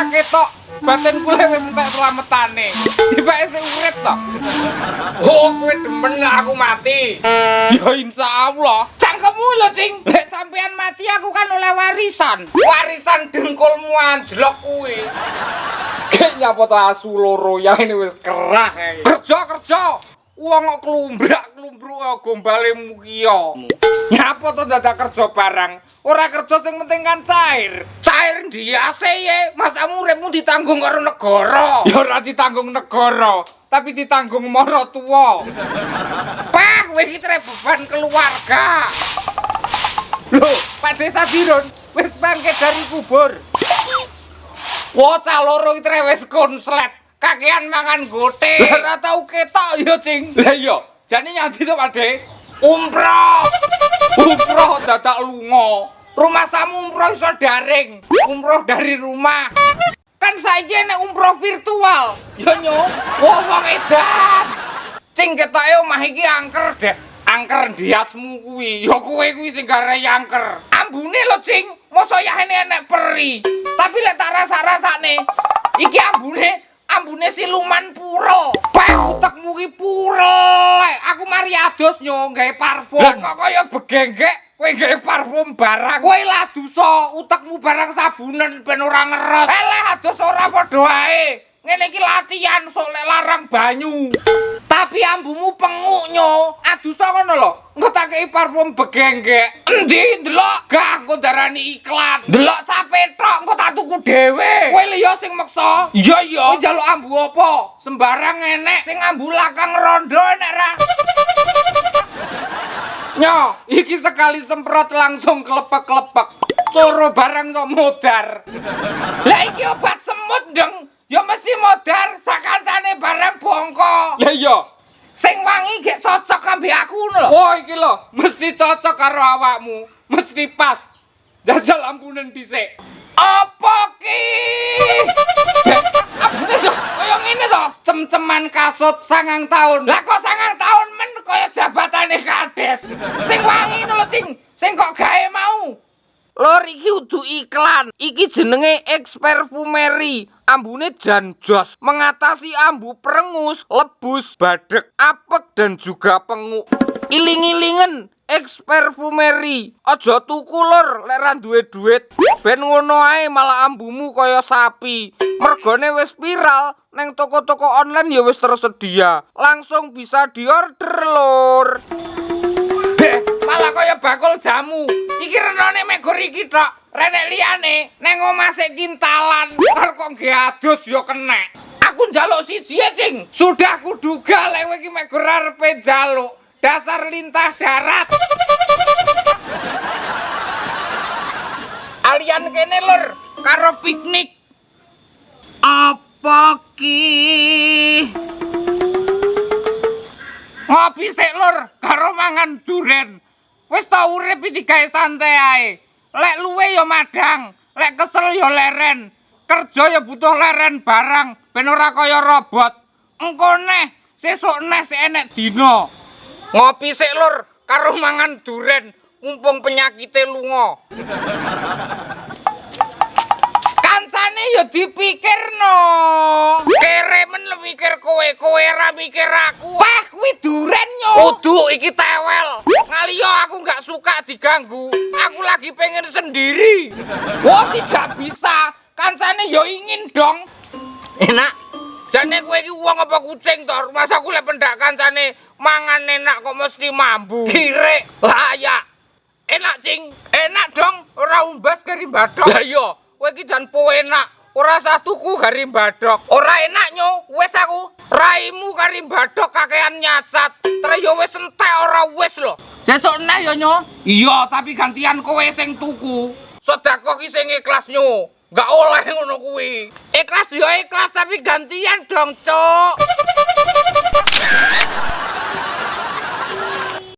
ora ketok batin kule wis entek slametane. Dibake sing urip to. Oh, kowe demen aku mati. Ya insyaallah. Cangkemmu lho, Cing. Lek sampean mati aku kan oleh warisan. Warisan dengkulmu anjlok kuwi. Kayaknya apa to asu loro yang ini wis kerah kae. Kerja. Wong kok klumbrak-klumbruk gombalemu ki yo. Nyapa to dadak kerja barang? Ora kerja sing penting kan cair. Cair ndiase ye, masamu uripmu ditanggung karo negara. Ya ora ditanggung negara, tapi ditanggung mara tuwa. Pah, wis iki beban keluarga. Loh, Pak Desa Dirun wis bangkit dari kubur. Wah, cah loro iki wis konslet. Kakean mangan gote. Lah ora tau ketok ya, Cing. Lah iya, jane nyandi to, Pak De? Umroh dadak lunga. Rumah samu umroh iso daring. Umroh dari rumah. Kan saiki nek umroh virtual. Ya nyo, wong edan. Cing ketoke omah iki angker deh. Angker ndiasmu kuwi. Ya kowe kuwi sing garai angker. Ambune lho, Cing. Mosok yahene enek peri. Tapi lek tak rasa-rasane iki ambune siluman pura. Bah, utekmu ki pura. Aku mari adus nyo gawe parfum. Lah kok kaya begenggek kowe gawe parfum barang. Kowe lah dosa, utekmu barang sabunen ben ora ngeres. Eleh adus ora padha ae. Ngene iki latihan sok lek larang banyu. Tapi ambumu penguk nyo. Adusa ngono lho. Engko tak kei parfum begenggek. Endi ndelok? Gah engko darani iklan. Ndelok cape tok engko tak tuku dhewe. Kowe liya sing meksa. Iya. Kowe njaluk ambu apa? Sembarang enek sing ambu lakang rondo enek ra. Nyo, iki sekali semprot langsung klepek-klepek. Coro barang kok modar. Lah iki obat semut, Deng. Ya mesti modar sakancane barang bongko. Lah iya. Sing wangi gek cocok ambek aku ngono lho. Oh iki lho, mesti cocok karo awakmu. Mesti pas. Jajal ampunen dhisik. Apa ki? Ambune to, kaya ngene to. Cem-ceman kasut 9 tahun. Lah kok 9 tahun men kaya jabatane kades. Sing wangi ngono lho, Cing. Sing kok gawe mau. Lor iki udu iklan. Iki jenenge Experfumery. Ambune jan jos, mengatasi ambu perengus, lebus, badek, apek dan juga penguk. Iling-ilingen Experfumery. Aja tuku lur lek ra duwe duit. Ben ngono ae malah ambumu kaya sapi. Mergone wis viral neng toko-toko online ya wis tersedia. Langsung bisa diorder lur. Malah kaya bakul jamu. Iki renone mek gor iki tok. Renek liyane neng omah sik kintalan. Karo kok nggih adus ya kenek. Aku njaluk siji ya, Cing. Sudah kuduga lek kowe iki mek gor arepe njaluk. Dasar lintas darat. Alian kene lur karo piknik. Apa ki? Ngopi sik lur karo mangan duren. Wis ta urip iki gawe santai ae. Lek luwe ya madang, lek kesel ya leren. Kerja ya butuh leren barang ben ora kaya robot. Engko neh, sesuk neh sik enek dina. Ngopi sik lur karo mangan duren, mumpung penyakite lunga. Kancane ya dipikirno. Kere men mikir kowe ora mikir aku. Wah, kuwi duren nyo. Udu iki tewel. Ngaliyo aku nggak suka diganggu. Aku lagi pengen sendiri. Wah, tidak bisa. Kancane ya ingin dong. Enak. Jane kowe iki wong apa kucing to? Masa aku lek pendak kancane mangan enak kok mesti mambu. Kirek layak. Enak, Cing. Enak dong, ora umbas kari mbadok. Lah iya, kowe iki jan po enak. Ora usah tuku kari mbadok. Ora enak nyo, wis aku. Raimu kari mbadok kakean nyacat. Terus yo wis entek ora wis lho. Sesuk neh yo nyo. Iya, tapi gantian kowe sing tuku. Sedekah ki sing ikhlas nyo. Enggak oleh ngono kuwi. Ikhlas yo ikhlas tapi gantian dong, Cuk.